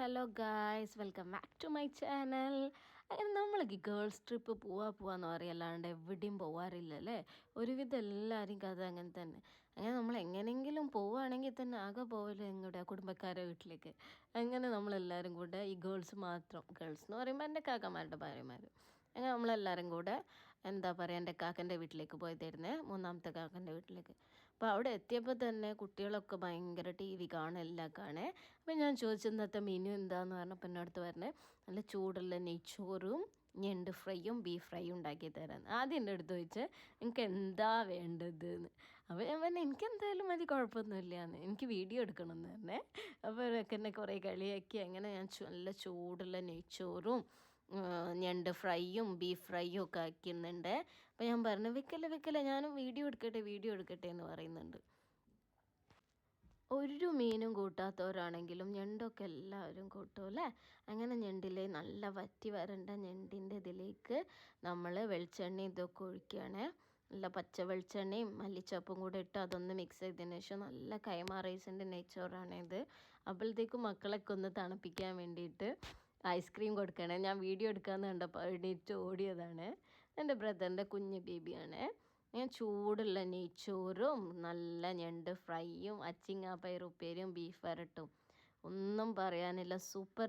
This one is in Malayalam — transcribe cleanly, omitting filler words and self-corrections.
Hello guys, welcome back to my channel. അങ്ങനെ നമ്മളൊക്കെ ഗേൾസ് ട്രിപ്പ് പോവാന്ന് പറയല്ലാണ്ട് എവിടെയും പോവാറില്ല അല്ലേ. ഒരുവിധം എല്ലാവരും കഥ അങ്ങനെ തന്നെ. അങ്ങനെ നമ്മൾ എങ്ങനെയെങ്കിലും പോവുകയാണെങ്കിൽ തന്നെ ആകെ പോവല് എങ്ങോട്ടാ, കുടുംബക്കാരെ വീട്ടിലേക്ക്. അങ്ങനെ നമ്മളെല്ലാവരും കൂടെ ഈ ഗേൾസ് എന്ന് പറയുമ്പോൾ എൻ്റെ കാക്കമാരുടെ ഭാര്യമാർ, അങ്ങനെ നമ്മളെല്ലാവരും കൂടെ എന്താ പറയുക എൻ്റെ കാക്കൻ്റെ വീട്ടിലേക്ക് പോയതായിരുന്നേ, മൂന്നാമത്തെ കാക്കൻ്റെ വീട്ടിലേക്ക്. അപ്പോൾ അവിടെ എത്തിയപ്പോൾ തന്നെ കുട്ടികളൊക്കെ ഭയങ്കര TV കാണുക, എല്ലാം കാണേ. അപ്പോൾ ഞാൻ ചോദിച്ചു ഇന്നത്തെ മെനു എന്താന്ന് പറഞ്ഞപ്പോൾ എൻ്റെ അടുത്ത് പറഞ്ഞേ നല്ല ചൂടുള്ള നെയ്ച്ചോറും ഞണ്ട് ഫ്രൈയും ബീഫ് ഫ്രൈയും ഉണ്ടാക്കി തരാൻ. ആദ്യം എൻ്റെ അടുത്ത് ചോദിച്ചാൽ എനിക്ക് എന്താ വേണ്ടത് എന്ന്. അപ്പോൾ ഞാൻ പറഞ്ഞു എനിക്ക് എന്തായാലും മതി, കുഴപ്പമൊന്നുമില്ലയെന്ന്, എനിക്ക് വീഡിയോ എടുക്കണം എന്ന് പറഞ്ഞേ. അപ്പോൾ എന്നെ കുറേ കളിയാക്കി. അങ്ങനെ ഞാൻ നല്ല ചൂടുള്ള നെയ്ച്ചോറും ഞണ്ട് ഫ്രൈയും ബീഫ് ഫ്രൈയും ഒക്കെ ആക്കുന്നുണ്ട്. അപ്പോൾ ഞാൻ പറഞ്ഞു വെക്കല്ലേ ഞാനും വീഡിയോ എടുക്കട്ടെ എന്ന് പറയുന്നുണ്ട്. ഒരു മീനും കൂട്ടാത്തവരാണെങ്കിലും ഞണ്ടൊക്കെ എല്ലാവരും കൂട്ടും അല്ലേ. അങ്ങനെ ഞണ്ടിലെ നല്ല വറ്റി വരേണ്ട ഞണ്ടിൻ്റെ ഇതിലേക്ക് നമ്മൾ വെളിച്ചെണ്ണ ഇതൊക്കെ ഒഴിക്കുകയാണ്. നല്ല പച്ച വെളിച്ചെണ്ണയും മല്ലിച്ചപ്പും കൂടെ ഇട്ട് അതൊന്ന് മിക്സ് ചെയ്തതിന് ശേഷം നല്ല കൈമ റൈസിൻ്റെ നെയ്ച്ചോറാണിത്. അപ്പോഴത്തേക്കും മക്കളൊക്കെ ഒന്ന് തണുപ്പിക്കാൻ വേണ്ടിയിട്ട് ഐസ്ക്രീം കൊടുക്കണേ. ഞാൻ വീഡിയോ എടുക്കാമെന്ന് കണ്ടപ്പോൾ എണീറ്റ് ഓടിയതാണ്. എൻ്റെ ബ്രദറിൻ്റെ കുഞ്ഞ് ബേബിയാണ്. ഞാൻ ചൂടുള്ള നെയ്ച്ചോറും നല്ല ഞണ്ട് ഫ്രൈയും അച്ചിങ്ങാപ്പയർ ഉപ്പേരിയും ബീഫ് വരട്ടും, ഒന്നും പറയാനില്ല, സൂപ്പർ.